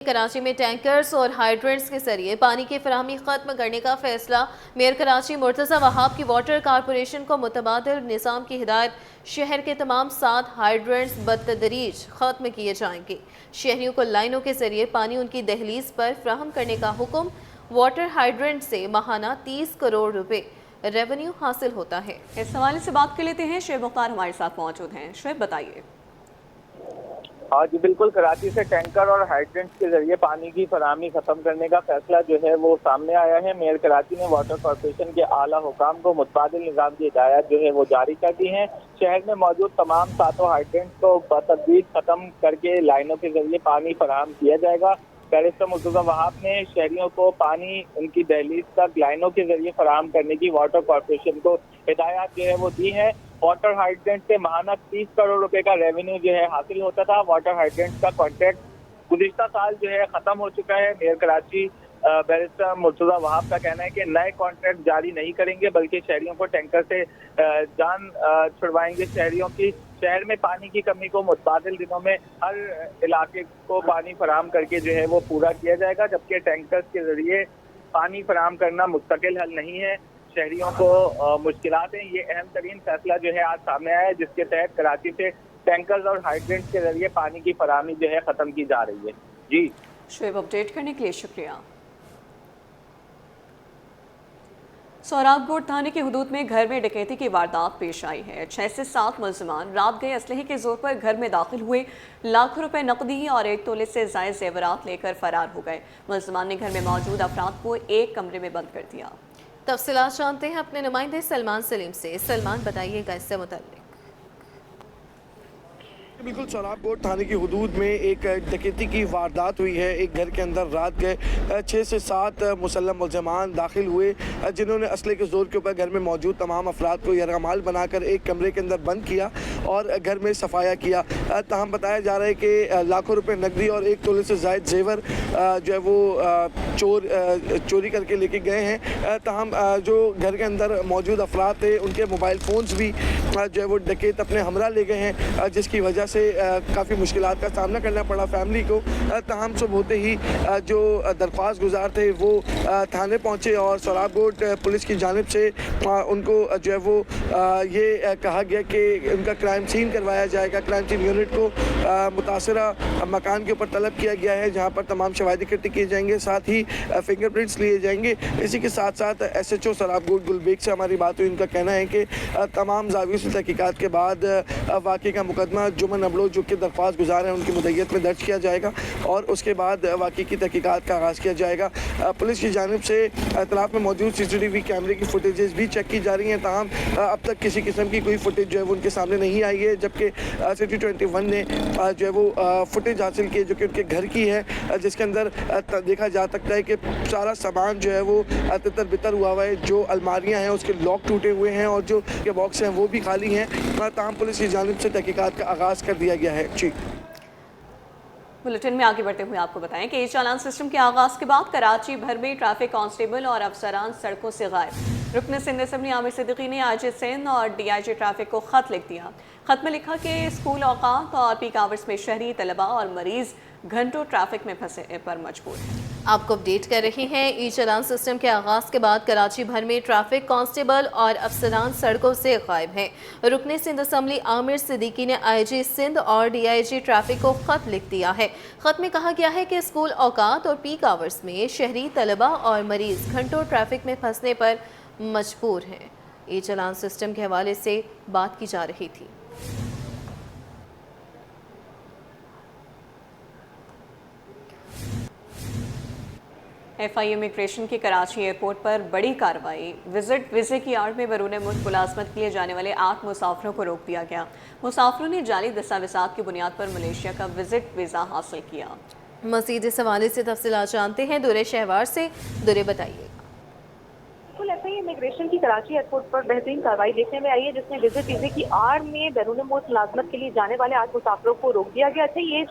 कराची में टैंकर्स और हाइड्रेंट्स के जरिए पानी की फराहमी खत्म करने का फैसला। मेयर कराची मुर्तज़ा वहाब की वाटर कारपोरेशन को मुतबादिल निज़ाम की हिदायत। शहर के तमाम 7 हाइड्रेंट्स बतदरीज खत्म किए जाएंगे। शहरियों को लाइनों के जरिए पानी उनकी दहलीज पर फ्राहम करने का हुक्म। वाटर हाइड्रेंट से माहाना 30 करोड़ रुपए रेवेन्यू हासिल होता है। इस हवाले से बात कर लेते हैं, शुएब मुख्तार हमारे साथ मौजूद हैं। शुएब बताइए। हाँ जी बिल्कुल, कराची से टैंकर और हाइड्रेंट्स के जरिए पानी की फराहमी खत्म करने का फैसला जो है वो सामने आया है। मेयर कराची ने वाटर कॉर्पोरेशन के आला हुकाम को मुतबादिल निज़ाम की हिदायत जो है वो जारी कर दी है। शहर में मौजूद तमाम 7 हाइड्रेंट्स को बतदरीज खत्म करके लाइनों के जरिए पानी फराहम किया जाएगा। बैरिस्टर मुर्तज़ा वहाब ने शहरियों को पानी उनकी दहलीज तक लाइनों के जरिए फराहम करने की वाटर कॉर्पोरेशन को हिदायत जो है वो दी है। वाटर हाइड्रेंट से माहाना 30 करोड़ रुपए का रेवेन्यू जो है हासिल होता था। वाटर हाइड्रेंट का कॉन्ट्रैक्ट गुज़िश्ता साल जो है खत्म हो चुका है। मेयर कराची बैरिस्टर मुर्तज़ा वहाब का कहना है कि नए कॉन्ट्रैक्ट जारी नहीं करेंगे, बल्कि शहरियों को टैंकर से जान छुड़वाएंगे। शहरियों की शहर में पानी की कमी को मुतबादिल दिनों में हर इलाके को पानी फराहम करके जो है वो पूरा किया जाएगा, जबकि टैंकर्स के जरिए पानी फराहम करना मुस्तकिल हल नहीं है। शहरियों को मुश्किलात हैं। ये अहम तरीन फैसला जो है आज सामने आया है, जिसके तहत कराची से टैंकर्स और हाइड्रेंट्स के जरिए पानी की फराहमी जो है खत्म की जा रही है। जी शुएब, अपडेट करने के लिए शुक्रिया। सोहराबकोट थाने की हुदूद में घर में डकैती की वारदात पेश आई है। 6 से 7 मुलजमान रात गए असलहे के जोर पर घर में दाखिल हुए, लाखों रुपए नकदी और 1 तोले से जायद जेवरात लेकर फरार हो गए। मुलजमान ने घर में मौजूद अफराद को एक कमरे में बंद कर दिया। तफसीलात जानते हैं अपने नुमाइंदे सलमान सलीम से। सलमान, बताइएगा इससे मुताल्लिक। बिल्कुल, सोहराबकोट थाने की हुदूद में एक डकैती की वारदात हुई है। एक घर के अंदर रात गए 6 से 7 मुसल्लम मुलजमान दाखिल हुए, जिन्होंने असले के जोर के ऊपर घर में मौजूद तमाम अफराद को यरगमाल बनाकर एक कमरे के अंदर बंद किया और घर में सफाया किया। तमाम बताया जा रहा है कि लाखों रुपए नकदी और 1 तोले से जायद जेवर जो है वो चोरी करके लेके गए हैं। तमाम जो घर के अंदर मौजूद अफराद थे उनके मोबाइल फ़ोन्स भी जो है वो डकैत अपने हमरा ले गए हैं, जिसकी वजह से काफ़ी मुश्किलात का सामना करना पड़ा फैमिली को। तमाम सुबह होते ही जो दरख्वास्त गुजार थे वो थाने पहुँचे और सोहराबकोट पुलिस की जानिब से उनको जो है वो ये कहा गया कि उनका क्राइम सीन करवाया जाएगा। क्राइम सीन यूनिट को मुतासरा मकान के ऊपर तलब किया गया है, जहाँ पर तमाम शवाहिद इकट्ठे किए जाएंगे, साथ ही फिंगरप्रिंट्स लिए जाएंगे। इसी के साथ साथ SHO सोहराबकोट गुलबेग से हमारी बात हुई। उनका कहना है कि तमाम ज़ावियों से तहकीकात के बाद वाक़े का मुकदमा जुमन अबलो जो कि दरख्वास्त गुजार हैं उनकी मुद्दत में दर्ज किया जाएगा और उसके बाद वाक़े की तहकीकात का आगाज़ किया जाएगा। पुलिस की जानिब से इतलाफ में मौजूद CCTV कैमरे की फुटेजेस भी चेक की जा रही हैं। ताहम अब तक किसी किस्म की कोई फुटेज जो है वो उनके सामने नहीं आई है, जबकि City 21 ने जो है वो फुटेज हासिल की जो कि उनके घर की है, जिसके अंदर देखा जा सकता है कि सारा सामान जो है वो तितर बितर हुआ है। जो अलमारियाँ हैं उसके लॉक टूटे हुए हैं और जो के बॉक्स हैं वो भी खाली हैं। ताहम पुलिस की जानिब से तहकीकात का आगाज़ कर दिया गया है। जी, बुलेटिन में आगे बढ़ते हुए आपको बताएं कि चालान सिस्टम के आगाज़ के बाद कराची भर में ट्रैफिक कांस्टेबल और अफसरान सड़कों से गायब। रुकन सिंध असम्बली आमिर सिद्दीकी ने IG सिंध और DIG ट्रैफिक को ख़त लिख दिया। ख़त में लिखा कि स्कूल औकात और पीक आवर्स में शहरी तलबा और मरीज़ घंटों ट्रैफिक में फंसे पर मजबूर हैं। आपको अपडेट कर रही हैं। ई चालान सिस्टम के आगाज़ के बाद कराची भर में ट्रैफिक कांस्टेबल और अफसरान सड़कों से गायब हैं। रुकने सिंध असम्बली आमिर सिद्दीकी ने IG सिंध और DIG ट्रैफिक को ख़त लिख दिया है। ख़त में कहा गया है कि स्कूल औकात और पीक आवर्स में शहरी तलबा और मरीज़ घंटों ट्रैफिक में फंसने पर मजबूर हैं। ई चालान सिस्टम के हवाले से बात की जा रही थी। FI इमिग्रेशन की कराची एयरपोर्ट पर बड़ी कार्रवाई। विजिट वीज़े की आड़ में बैरून मुल्क मुलाजमत के लिए जाने वाले 8 मुसाफिरों को रोक दिया गया। मुसाफिरों ने जाली दस्तावेज़ात की बुनियाद पर मलेशिया का विजिट वीज़ा हासिल किया। मज़ीद इस हवाले से तफसीलात जानते हैं दुरे शहवार से। दुरे, बताइए। FI इमिग्रेशन की कराची एयरपोर्ट पर बेहतरीन कार्रवाई देखने में आई है, जिसमें विजिट वीजे की आड़ में बैरून मुल्क मुलाजमत के लिए जाने वाले 8 मुसाफिरों को रोक दिया गया था। ये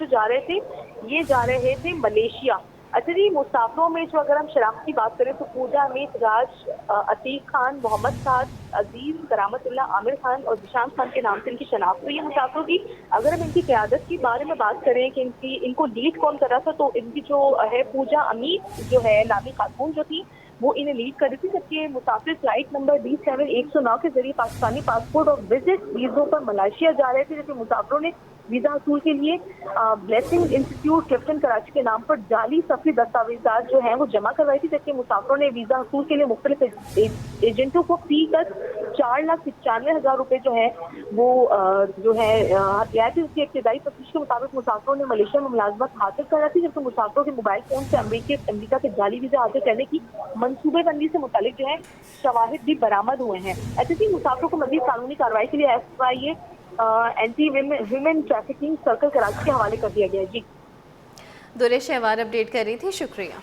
जा रहे थे मलेशिया। अच्छा जी, मुसाफिरों में जो अगर हम शनाख्त की बात करें तो पूजा, अमित, राज, अतीक खान, मोहम्मद साद, अजीज, करामतुल्लाह, आमिर खान और जिशान खान के नाम से इनकी शनाख्त हुई है मुसाफिरों की। अगर हम इनकी क़यादत के बारे में बात करें कि इनको लीड कौन कर रहा था, तो इनकी जो है पूजा अमित जो है नामी खातून जो थी वो इन्हें लीड कर रही थी, जबकि मुसाफिर फ्लाइट नंबर D7109 के जरिए पाकिस्तानी पासपोर्ट और विजिट वीजों पर मलेशिया जा रहे थे। जबकि मुसाफिरों ने वीजा हसूल के लिए ब्लेसिंग इंस्टीट्यूट कैप्टन कराची के नाम पर जाली सफरी दस्तावेजात जो हैं वो जमा करवाई थी, जबकि मुसाफिरों ने वीजा हसूल के लिए मुख्तलिफ एजेंटों को फी कर 4,95,000 रुपए जो है वो जो है हथियार थी। उसकी इब्तदाई तफ्तीश के मुताबिक मुसाफिरों ने मलेशिया में मुलाजमत हासिल करा थी, जबकि मुसाफिरों के मोबाइल फोन से अमेरिका के जाली वीजा हासिल करने की मनसूबेबंदी से मुतालिक जो है शवाहिद भी बरामद हुए हैं। ऐसे ही मुसाफिरों को मजीद कानूनी कार्रवाई के लिए FIA anti women trafficking circle Karachi के हवाले कर दिया गया है। जी, दुरे शहवार अपडेट कर रही थी, शुक्रिया।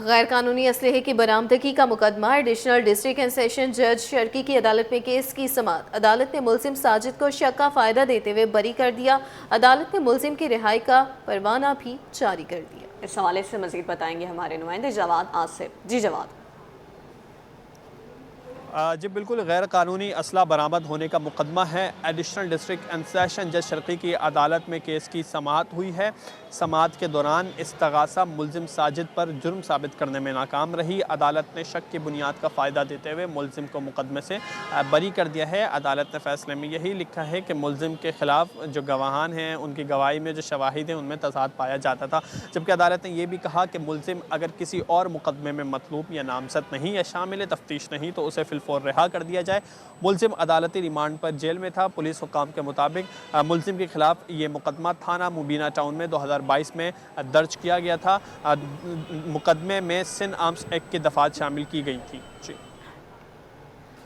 गैर कानूनी असलहे की बरामदगी का मुकदमा एडिशनल डिस्ट्रिक्ट एंड सेशन जज शर्की की अदालत में केस की समाअत। अदालत ने मुलजिम साजिद को शक का फायदा देते हुए बरी कर दिया। अदालत ने मुलजिम की रिहाई का परवाना भी जारी कर दिया। इस हवाले से मजीद बताएंगे हमारे नुमाइंदे जवाद आसिफ। जी जवाद। जी बिल्कुल, गैर कानूनी असला बरामद होने का मुकदमा है। एडिशनल डिस्ट्रिक्ट एंड सेशन जज शर्की की अदालत में केस की समाअत हुई है। समाअत के दौरान इस्तगासा मुलजिम साजिद पर जुर्म साबित करने में नाकाम रही। अदालत ने शक की बुनियाद का फ़ायदा देते हुए मुलजिम को मुकदमे से बरी कर दिया है। अदालत ने फ़ैसले में यही लिखा है कि मुलजिम के ख़िलाफ़ जो गवाहान हैं उनकी गवाही में जो शवाहिद हैं उनमें तज़ाद पाया जाता था। जबकि अदालत ने यह भी कहा कि मुलजिम अगर किसी और मुकदमे में मतलूब या नामजद नहीं या शामिल तफ्तीश नहीं तो उसे फिलफौर रिहा कर दिया जाए। मुलजिम अदालती रिमांड पर जेल में था। पुलिस हुकाम के मुताबिक मुलजिम के खिलाफ ये मुकदमा थाना मुबीना टाउन में 2022 में दर्ज किया गया था। मुकदमे में सिंध आर्म्स एक्ट की दफात शामिल की गई थी। जी,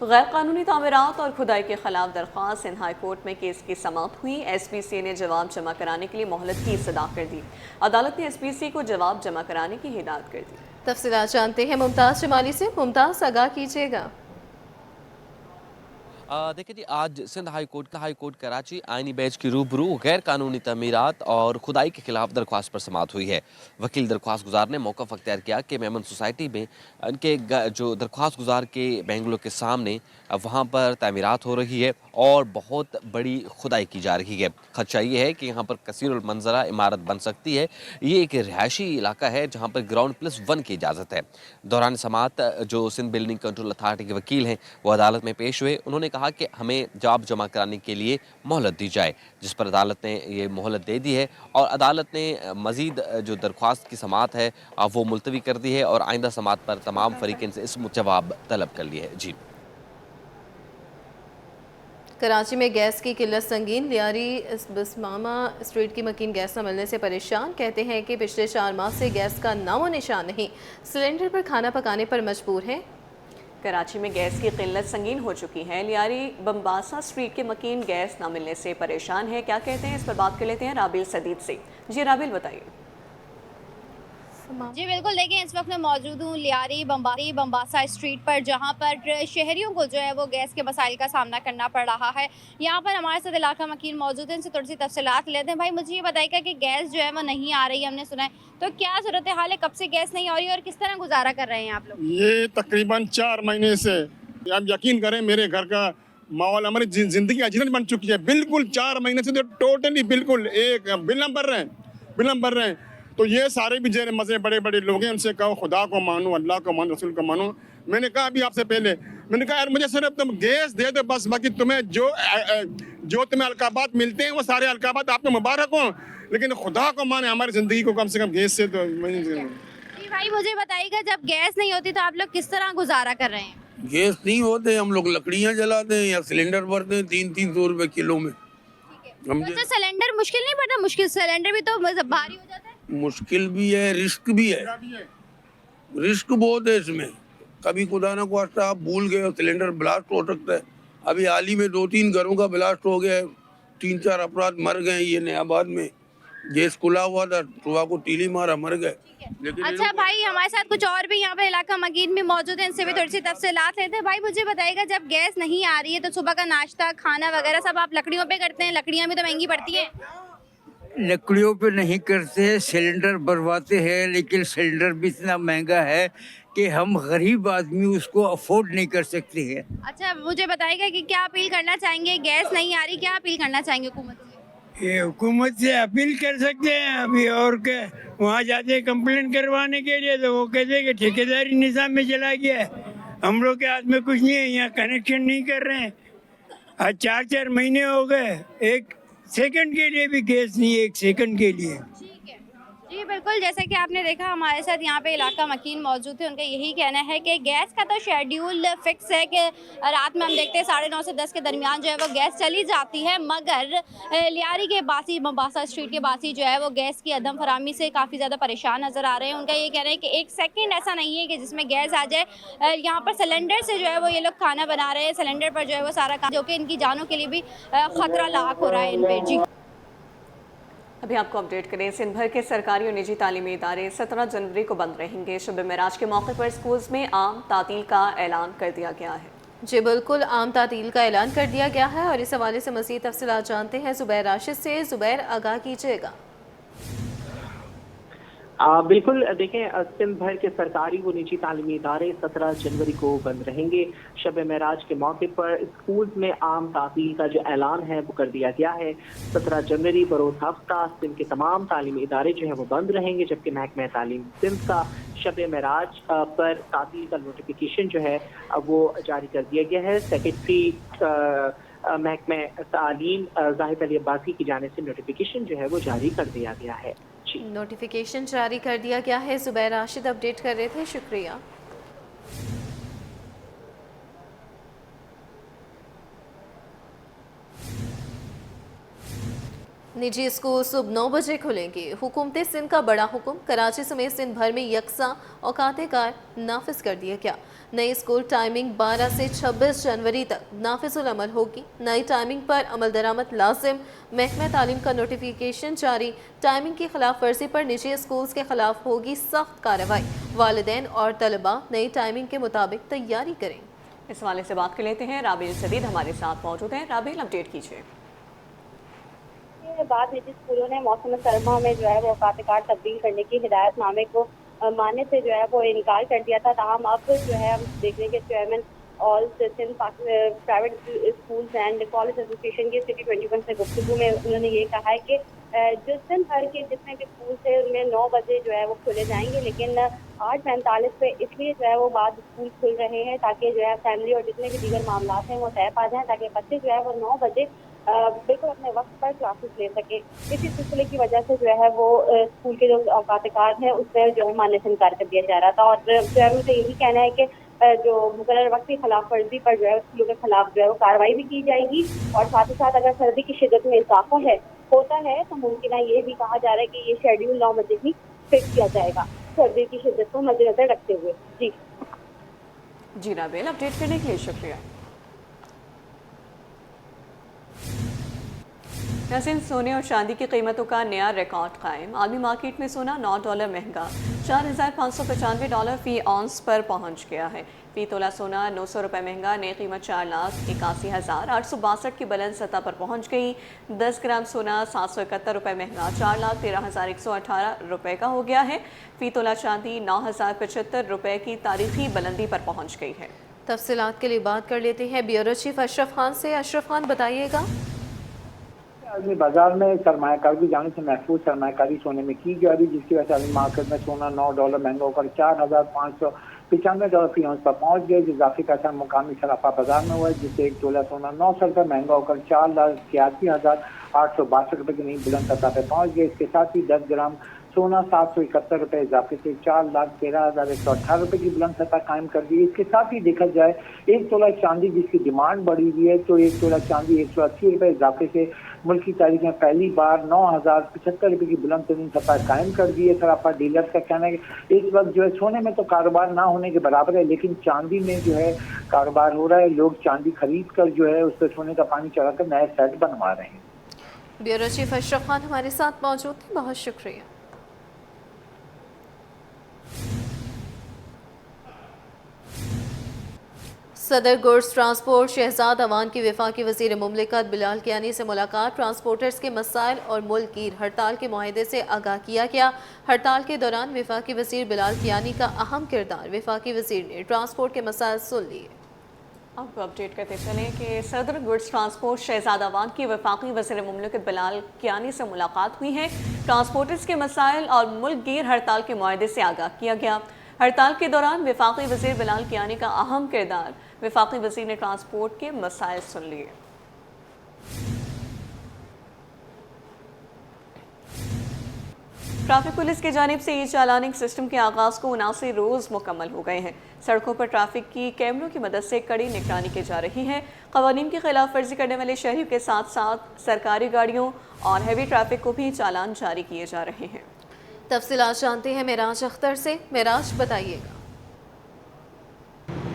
गैर कानूनी तामीरात और खुदाई के खिलाफ दरख्वास्त सिंध हाई कोर्ट में केस की समाअत हुई। SPCA ने जवाब जमा कराने के लिए मोहलत की इस्तदा कर दी। अदालत ने SPCA को जवाब जमा कराने की हिदायत कर दी। तफसीलात जानते हैं मुमताज़ जमाली से। मुमताज़, आगाह कीजिएगा। देखिए जी, आज सिंध हाई कोर्ट कराची आइनी बेंच की रूबरू गैर कानूनी तमीरात और खुदाई के खिलाफ दरख्वास्त पर समाअत हुई है। वकील दरख्वास्त गुजार ने मौक़िफ़ अख्तियार किया कि मेमन सोसाइटी में इनके जो दरख्वास्त गुजार के बेंगलो के सामने वहाँ पर तमीरात हो रही है और बहुत बड़ी खुदाई की जा रही है। खदशा ये है कि यहाँ पर कसीरुल मंजरा इमारत बन सकती है। ये एक रिहायशी इलाका है जहाँ पर ग्राउंड +1 की इजाज़त है। दौरान समाअत जो सिंध बिल्डिंग कंट्रोल अथॉरिटी के वकील हैं वो अदालत में पेश हुए। उन्होंने कहा कि हमें जवाब जमा कराने के लिए मोहलत दी जाए, जिस पर अदालत ने ये मोहलत दे दी है और अदालत ने मज़ीद जो दरख्वास्त की समाअत है वो मुलतवी कर दी है और आइंदा समाअत पर तमाम फरीक़ैन से इस जवाब तलब कर लिए है। जी, कराची में गैस की किल्लत संगीन। लियारी बिस्मामा स्ट्रीट की मकीन गैस न मिलने से परेशान। कहते हैं कि पिछले 4 माह से गैस का नामो निशान नहीं। सिलेंडर पर खाना पकाने पर मजबूर हैं। कराची में गैस की किल्लत संगीन हो चुकी है। लियारी बम्बासा स्ट्रीट के मकीन गैस न मिलने से परेशान है। क्या कहते हैं, इस पर बात कर लेते हैं राबिल सदीद से। जी राबिल, बताइए। जी बिल्कुल, देखिए इस वक्त मैं मौजूद हूँ लियारी बम्बासा स्ट्रीट पर, जहाँ पर शहरियों को जो है वो गैस के मसाइल का सामना करना पड़ रहा है। यहाँ पर हमारे साथ इलाका मकीन मौजूद है, इनसे थोड़ी सी तफसीलात लेते हैं। भाई मुझे ये बताइएगा कि गैस जो है वो नहीं आ रही, हमने सुना है, तो क्या सूरत हाल है, कब से गैस नहीं आ रही और किस तरह गुजारा कर रहे हैं आप लोग? ये तकरीबन 4 महीने से, आप यकीन करें मेरे घर का माहौल, हमारी जिंदगी अजीनत बन चुकी है। बिल्कुल 4 महीने से तो टोटली बिल्कुल एक बिल न भर रहे हैं। तो ये सारे भी जेर मज़े बड़े बड़े लोग हैं, उनसे कहो खुदा को मानो, अल्लाह को मानो, रसूल को मानो। मैंने कहा अभी आपसे पहले, मैंने कहा यार मुझे सिर्फ तुम गैस दे दो बस, बाकी तुम्हें जो तुम्हें अलकाबात मिलते हैं वो सारे अलकाबात आपको मुबारक हों, लेकिन खुदा को माने हमारी ज़िंदगी को कम से कम गैस से तो। भाई मुझे बताइएगा, जब गैस नहीं होती तो आप लोग किस तरह गुजारा कर रहे हैं? गैस नहीं होते हम लोग लकड़ियाँ जलाते हैं या सिलेंडर भरते हैं 300-300 रुपए किलो में। तो सिलेंडर मुश्किल नहीं पड़ता? मुश्किल सिलेंडर भी तो भारी हो जाता है। मुश्किल भी है, रिस्क भी है, रिस्क बहुत है इसमें। कभी खुदा ना ख्वास्ता आप भूल गए और सिलेंडर ब्लास्ट हो सकता है। अभी हाल ही में 2-3 घरों का ब्लास्ट हो गया है, 3-4 अफराद मर गए। ये नयाबाद में गैस खुला हुआ था, सुबह को तीली मारा, मर गए। लेकिन अच्छा भाई, हमारे साथ कुछ और भी यहाँ पे इलाका मकीन में मौजूद है, इनसे भी थोड़ी सी तफसीलात लेते हैं। भाई मुझे बताइएगा, जब गैस नहीं आ रही है तो सुबह का नाश्ता खाना वगैरह सब आप लकड़ियों पे करते हैं? लकड़ियाँ भी तो महंगी पड़ती हैं। लकड़ियों पे नहीं करते हैं, सिलेंडर भरवाते हैं, लेकिन सिलेंडर भी इतना महंगा है कि हम गरीब आदमी उसको अफोर्ड नहीं कर सकते हैं। अच्छा, मुझे बताइएगा कि क्या अपील करना चाहेंगे? गैस नहीं आ रही, क्या अपील करना चाहेंगे हुकूमत से? ये हुकूमत से अपील कर सकते हैं अभी, और क्या वहाँ जाते हैं कंप्लेंट करवाने के लिए तो वो कहते हैं कि ठेकेदारी निज़ाम में चला गया है, हम लोग के हाथ में कुछ नहीं है, यहाँ कनेक्शन नहीं कर रहे हैं। आज 4-4 महीने हो गए, एक सेकंड के लिए भी गैस नहीं है, एक सेकंड के लिए। ठीक है जी, बिल्कुल, जैसे कि आपने देखा हमारे साथ यहाँ पे इलाका मकीन मौजूद थे, उनका यही कहना है कि गैस का तो शेड्यूल फिक्स है कि रात में हम देखते हैं 9:30 से 10 के दरमियान जो है वो गैस चली जाती है, मगर लियारी के बासी बम्बासा स्ट्रीट के बासी जो है वो गैस की अदम फरामी से काफ़ी ज़्यादा परेशान नज़र आ रहे हैं। उनका ये कहना है कि एक सेकेंड ऐसा नहीं है कि जिसमें गैस आ जाए। यहाँ पर सिलेंडर से जो है वो ये लोग खाना बना रहे हैं, सिलेंडर पर जो है वो सारा काम, जो कि इनकी जानों के लिए भी ख़तरा लाक हो रहा है इन पर। जी, अभी आपको अपडेट करें, सिंध भर के सरकारी और निजी तालीमी इदारे 17 जनवरी को बंद रहेंगे। शब मेराज के मौके पर स्कूल्स में आम तातील का ऐलान कर दिया गया है। जी बिल्कुल, आम तातील का ऐलान कर दिया गया है और इस हवाले से मज़ीद तफसीलात जानते हैं ज़ुबैर राशिद से। ज़ुबैर, आगाह कीजिएगा। बिल्कुल, देखें, सिंध भर के सरकारी व निजी तालीमी इदारे 17 जनवरी को बंद रहेंगे। शब मेराज के मौके पर स्कूल में आम तातील का जो ऐलान है वो कर दिया गया है। 17 जनवरी बरोज़ हफ्ता सिंध के तमाम तालीमी इदारे जो है वो बंद रहेंगे, जबकि महकमा तालीम सिंध का शब मेराज पर तातील का नोटिफिकेशन जो है वो जारी कर दिया गया है। सेक्रेटरी महकमा तालीम जाहिद अली अब्बासी की जानिब से नोटिफिकेशन जो है वो जारी कर दिया गया है। नोटिफिकेशन जारी कर दिया गया है। ज़ुबैर राशिद अपडेट कर रहे थे, शुक्रिया। निजी स्कूल सुबह 9 बजे खुलेंगे। हुकूमत सिंध का बड़ा हुक्म, कराची समेत सिंध भर में यकसा औकात कार नाफिज कर दिया गया। नई स्कूल टाइमिंग 12 से 26 जनवरी तक नाफिजुल अमल होगी। नई टाइमिंग पर अमल दरामद लाजिम। महकमा तालीम का नोटिफिकेशन जारी। टाइमिंग की खिलाफ वर्जी पर निजी स्कूल्स के खिलाफ होगी सख्त कार्रवाई। वालिदैन और तलबा नई टाइमिंग के मुताबिक तैयारी करें। इस हवाले से बात कर लेते हैं, राबिल सदीद हमारे साथ मौजूद हैं। राबिल, अपडेट कीजिए। बाद निजी स्कूलों ने मौसम सरमा में जो है वो औकात कार तब्दील करने की हिदायतनामे को मानने से जो है वो इनकार कर दिया था। ताहम अब जो है हम देख रहे हैं कि chairman all Sindh private schools and college association के सिटी 21 से गुफ्तगू में उन्होंने ये कहा है कि जो सिंध भर के जितने भी स्कूल थे उनमें 9 बजे जो है वो खुले जाएंगे, लेकिन 8:45 पे इसलिए जो है वो बाद स्कूल खुल रहे हैं ताकि जो है फैमिली और जितने भी दीगर मामला हैं वो तय पा जाएँ, ताकि बच्चे जो है वो 9 बजे बिल्कुल अपने वक्त पर क्लासेस ले सके। इसी सिलसिले की वजह से जो है वो स्कूल के जो औकात कार है उसमें जो है मानने से इनकार कर दिया जा रहा था। और जो है मुझे यही कहना है कि जो मुकर्रर वक्त की खिलाफ वर्जी पर जो है स्कूलों के खिलाफ जो है वो कार्रवाई भी की जाएगी, और साथ ही साथ अगर सर्दी की शिद्दत में इजाफा होता है तो मुमकिन है ये भी कहा जा रहा है कि ये शेड्यूल 9 बजे ही फिक्स किया जाएगा, सर्दी की शिद्दत को मद्देनजर रखते हुए। जी राबेल, अपडेट करने के लिए शुक्रिया। नाज़रीन, सोने और चांदी की कीमतों का नया रिकॉर्ड कायम। आलमी मार्केट में सोना $9 महंगा $4,595 फी औंस पर पहुंच गया है। फी तोला सोना 900 रुपये महंगा, नई कीमत 4,81,862 की बुलंद सतह पर पहुंच गई। 10 ग्राम सोना 771 रुपये महंगा $4,13,118 रुपये का हो गया है। फी तोला चांदी 9,075 रुपये की तारीखी बुलंदी पर पहुंच गई है। तफसीलात के लिए बात कर लेते हैं ब्यूरो चीफ अशरफ खान से। अशरफ खान, बताइएगा। आदमी बाजार में सरमायाकारी की जाने से महफूज सरमायाकारी सोने में की जा रही, जिसकी वजह से आदमी मार्केट में सोना $9 महंगा होकर $4,595 फी औंस पर पहुंच गए। इजाफी का असर मुकामी सराफा बाजार में हुआ है, जिससे 1 तोला सोना 900 रुपये महंगा होकर $4,81,862 रुपये की नई बुलंद सतह पर पहुंच गए। इसके साथ ही 10 ग्राम सोना 771 रुपये इजाफे से 4,13,118 रुपये की बुलंद सतह कायम कर दी। इसके साथ ही देखा जाए 1 तोला चांदी जिसकी डिमांड बढ़ी हुई है, तो 1 तोला चांदी 180 रुपये इजाफे से मुल्क की तारीख में पहली बार 9,075 रुपये की बुलंद तरीन सतह कायम कर दी है। सराफा डीलर्स का कहना है कि इस वक्त जो है सोने में तो कारोबार ना होने के बराबर है, लेकिन चांदी में जो है कारोबार हो रहा है। लोग चांदी खरीद कर जो है उस पर सोने का पानी चढ़ाकर नए सेट बनवा रहे हैं। ब्यूरो चीफ अशरफ खान हमारे साथ मौजूद थे, बहुत शुक्रिया। सदर गुड्स ट्रांसपोर्ट शहजाद अवान की वफाकी वज़ीर मुमलिकत बिलाल कियानी से मुलाकात। ट्रांसपोर्टर्स के मसाइल और मुल्क की हड़ताल के मुआहदे से आगाह किया गया। हड़ताल के दौरान वफाकी वज़ीर बिलाल कियानी का अहम किरदार। वफाकी वज़ीर ने ट्रांसपोर्ट के मसाइल सुन लिए। आपको अपडेट करते चलें कि सदर गुड्स ट्रांसपोर्ट शहजाद अवान की वफाकी वज़ीर मुमलिकत बिलाल कियानी से मुलाकात हुई है। ट्रांसपोर्टर्स के मसाइल और मुल्क गिर हड़ताल के मुआहदे से आगाह किया गया। हड़ताल के दौरान वफाकी वज़ीर बिलाल कियानी का अहम किरदार। वफाकी वज़ीर ने ट्रांसपोर्ट के मसाइल सुन लिए। ट्रैफिक पुलिस की जानिब से ई चालानिंग सिस्टम के आगाज़ को 79 रोज़ मुकम्मल हो गए हैं। सड़कों पर ट्रैफिक की कैमरों की मदद से कड़ी निगरानी की जा रही है। क़वानीन की खिलाफ वर्जी करने वाले शहरियों के साथ साथ सरकारी गाड़ियों और हैवी ट्रैफिक को भी चालान जारी किए जा रहे हैं। तफसीलात जानते हैं मेराज अख्तर से। मेराज, बताइएगा।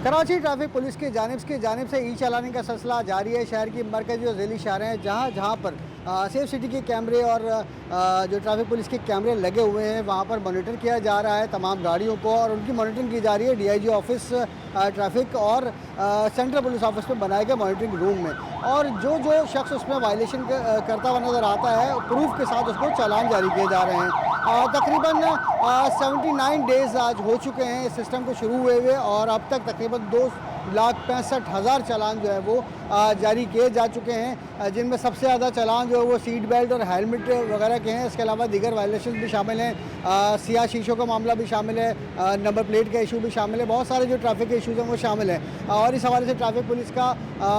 कराची ट्रैफिक पुलिस की जानिब से ई चालानी का सिलसिला जारी है। शहर की मरकज़ी और ज़िली शहरें हैं जहाँ पर सेफ सिटी के कैमरे और जो ट्रैफिक पुलिस के कैमरे लगे हुए हैं वहाँ पर मॉनिटर किया जा रहा है तमाम गाड़ियों को, और उनकी मॉनिटरिंग की जा रही है DIG ऑफिस ट्रैफिक और सेंट्रल पुलिस ऑफिस में बनाए गए मॉनिटरिंग रूम में। और जो शख्स उसमें वायलेशन करता हुआ नज़र आता है प्रूफ के साथ उसको चालान जारी किए जा रहे हैं। तकरीबन 79 डेज़ आज हो चुके हैं इस सिस्टम को शुरू हुए और अब तक तकरीबन 2,65,000 चालान जो है वो जारी किए जा चुके हैं, जिनमें सबसे ज़्यादा चालान जो है वो सीट बेल्ट और हेलमेट वगैरह के हैं। इसके अलावा दीगर वायलेशन भी शामिल हैं, सियाह शीशों का मामला भी शामिल है, नंबर प्लेट का इशू भी शामिल है, बहुत सारे जो ट्रैफिक के इशूज़ हैं वो शामिल हैं। और इस हवाले से ट्रैफिक पुलिस का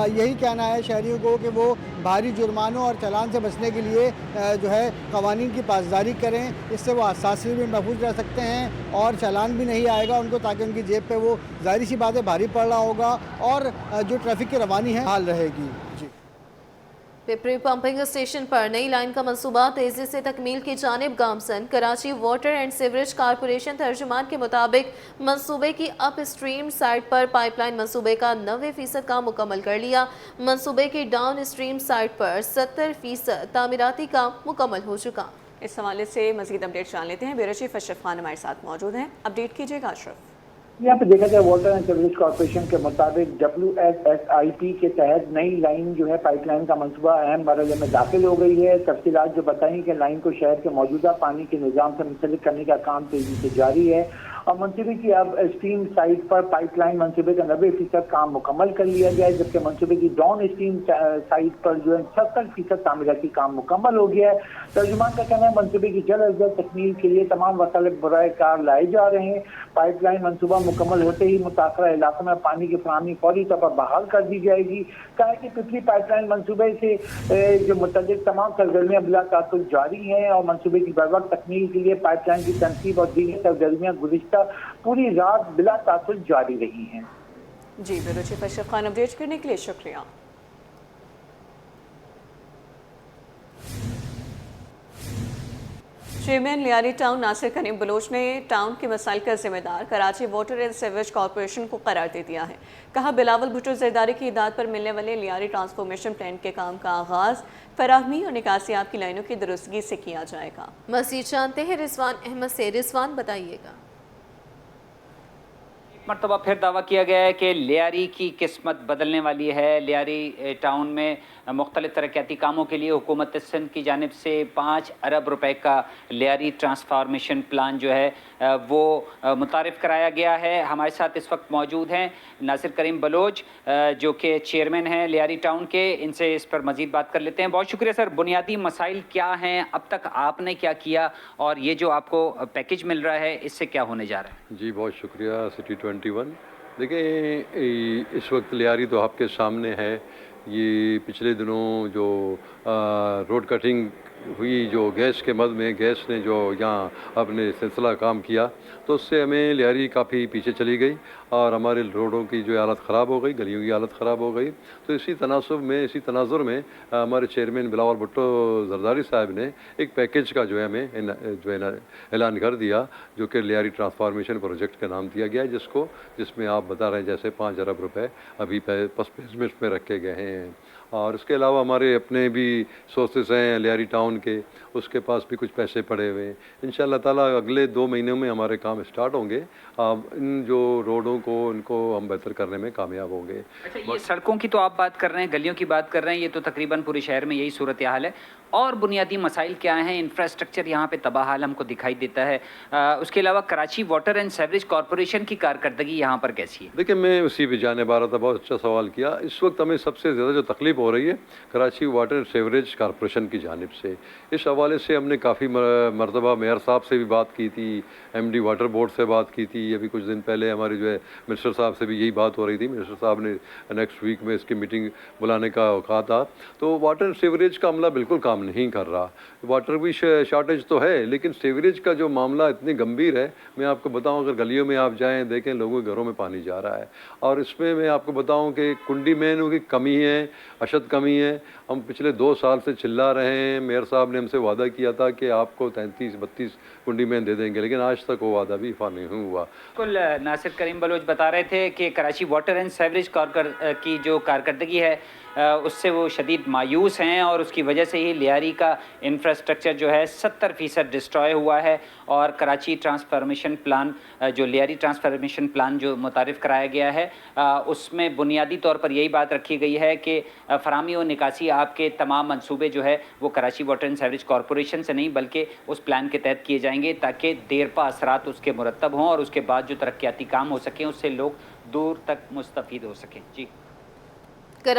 यही कहना है शहरियों को कि वो भारी जुर्मानों और चालान से बचने के लिए जो है क़वानीन की पासदारी करें। इससे वो हसासी भी महफूज रह सकते हैं और चालान भी नहीं आएगा उनको, ताकि उनकी जेब पे वो ज़ाहिर सी बात है भारी पड़ रहा होगा और जो ट्रैफिक की रवानी है हाल रहेगी। जी, पिपरी पंपिंग स्टेशन पर नई लाइन का मंसूबा तेजी से तकमील की जानिब गामसन। Karachi water and sewerage corporation तर्जुमान के मुताबिक मंसूबे की अप स्ट्रीम साइट पर पाइपलाइन मंसूबे का 90% काम मुकम्मल कर लिया। मंसूबे की डाउन स्ट्रीम साइट पर 70% तामीराती काम मुकम्मल हो चुका। इस हवाले से मजीद अपडेट जान लेते हैं। ब्यूरो चीफ अशरफ खान हमारे साथ मौजूद हैं। अपडेट कीजिएगा अशरफ। यहाँ पे देखा जाए वाटर एंड सीवरेज कॉर्पोरेशन के मुताबिक WSSIP के तहत नई लाइन जो है पाइपलाइन का मंसूबा अहम मरहले में दाखिल हो गई है। तफसीलात जो बताई कि लाइन को शहर के मौजूदा पानी के निज़ाम से मुंसलिक करने का काम तेजी से जारी है और मंसूबे की अब स्ट्रीम साइट पर पाइपलाइन मंसूबे का 90% काम मुकम्मल कर लिया गया है, जबकि मंसूबे की डाउन स्ट्रीम साइट पर जो है 70% तामीराती काम मुकम्मल हो गया है। तर्जुमान का कहना है मंसूबे की जल्द अज जल्द तकमील के लिए तमाम वसाइल बराए कार लाए जा रहे हैं। पाइपलाइन मंसूबा मुकम्मल होते ही मुतासरा इलाकों में पानी की फराहमी फौरी तौर पर बहाल कर दी जाएगी। कहा कि पिछली पाइपलाइन मंसूबे से जो मुतल्लिक तमाम सरगर्मियाँ बिला तासुर जारी हैं और मंसूबे की बर वक्त तकमील के लिए पाइपलाइन की तनसीब और दीगर सरगर्मियाँ गुज़िश्ता पूरी रात बिला तासुर जारी रही हैं। जी, bureau chief Ashraf Khan update करने के लिए शुक्रिया। चेयरमैन लियारी टाउन नासिर करीम बलोच ने टाउन के मसाइल का जिम्मेदार Karachi water and sewerage corporation को करार दे दिया है। कहा बिलावल भुट्टो ज़रदारी की हिदायत पर मिलने वाले लियारी ट्रांसफॉर्मेशन प्लान के काम का आगाज़ फराहमी और निकासियाब की लाइनों की दुरुस्तगी से किया जाएगा। मज़ीद जानते हैं रिजवान अहमद से। रिजवान, बताइएगा। मरतबा फिर दावा किया गया है कि लियारी की किस्मत बदलने वाली है। लियारी टाउन में मुख्तलिफ तरक्याती कामों के लिए हुकूमत सिंध की जानिब से 5 अरब रुपए का लियारी ट्रांसफॉर्मेशन प्लान जो है वो मुतारिफ कराया गया है। हमारे साथ इस वक्त मौजूद हैं नासिर करीम बलोच जो कि चेयरमैन हैं लियारी टाउन के। इनसे इस पर मजीद बात कर लेते हैं। बहुत शुक्रिया सर। बुनियादी मसाइल क्या हैं, अब तक आपने क्या किया और ये जो आपको पैकेज मिल रहा है इससे क्या होने जा रहा है? जी बहुत शुक्रिया सिटी 21। देखिए इस वक्त लियारी तो आपके सामने है। ये पिछले दिनों जो रोड कटिंग हुई, जो गैस के मद में गैस ने जो यहाँ अपने सिलसिला काम किया, तो उससे हमें लियारी काफ़ी पीछे चली गई और हमारे रोडों की जो हालत ख़राब हो गई, गलियों की हालत ख़राब हो गई। तो इसी तनाजुर में हमारे चेयरमैन बिलावल भुट्टो ज़रदारी साहब ने एक पैकेज का जो है हमें ऐलान कर दिया, जो कि लियारी ट्रांसफॉर्मेशन प्रोजेक्ट का नाम दिया गया है, जिसमें आप बता रहे हैं जैसे 5 अरब रुपए अभी फर्स्ट फेज में रखे गए हैं और इसके अलावा हमारे अपने भी सोर्सेस हैं लियारी टाउन के, उसके पास भी कुछ पैसे पड़े हुए हैं। इंशाअल्लाह ताला अगले 2 महीनों में हमारे काम स्टार्ट होंगे। इन जो रोडों को इनको हम बेहतर करने में कामयाब होंगे। अच्छा, ये सड़कों की तो आप बात कर रहे हैं, गलियों की बात कर रहे हैं, ये तो तकरीबन पूरे शहर में यही सूरत हाल है। और बुनियादी मसाइल क्या हैं? इंफ्रास्ट्रक्चर यहाँ पे तबाह हाल हमको दिखाई देता है। उसके अलावा Karachi water and sewerage corporation की कारकर्दगी यहाँ पर कैसी है? देखिए, मैं उसी पे जाने वाला था, बहुत अच्छा सवाल किया। इस वक्त हमें सबसे ज़्यादा जो तकलीफ हो रही है Karachi water and sewerage corporation की जानिब से। इस हवाले से हमने काफ़ी मरतबा मेयर साहब से भी बात की थी, MD वाटर बोर्ड से बात की थी। अभी कुछ दिन पहले हमारे जो है मिनिस्टर साहब से भी यही बात हो रही थी। मिनिस्टर साहब ने नेक्स्ट वीक में इसकी मीटिंग बुलाने का कहा था। तो वाटर एंड सीवरेज का अमला बिल्कुल काम नहीं कर रहा। वाटर भी शॉर्टेज तो है, लेकिन सीवरेज का जो मामला इतनी गंभीर है, मैं आपको बताऊं, अगर गलियों में आप जाएं देखें, लोगों के घरों में पानी जा रहा है। और इसमें मैं आपको बताऊं कि कुंडी मैनों की कमी है, अशद कमी है। हम पिछले 2 साल से चिल्ला रहे हैं। मेयर साहब ने हमसे वादा किया था कि आपको 33-32 कुंडी मैन दे देंगे, लेकिन आज तक वो वादा भी इफा नहीं हुआ। बिल्कुल, नासिर करीम बलोच बता रहे थे कि कराची वाटर एंड सीवरेज की जो कारकर्दगी है उससे वो शदीद मायूस हैं, और उसकी वजह से ही लियारी का इंफ्रास्ट्रक्चर जो है 70% डिस्ट्रॉय हुआ है। और कराची ट्रांसफॉर्मेशन प्लान, जो लियारी ट्रांसफॉर्मेशन प्लान जो मुतारिफ़ कराया गया है, उसमें बुनियादी तौर पर यही बात रखी गई है कि फरामी और निकासी आपके तमाम मंसूबे जो है वो Karachi water and sewerage corporation से नहीं बल्कि उस प्लान के तहत किए जाएंगे, ताकि देरपा असरात उसके मुरतब हों और उसके बाद जो तरक्याती काम हो सकें उससे लोग दूर तक मुस्तफ़ीद हो सकें। जी।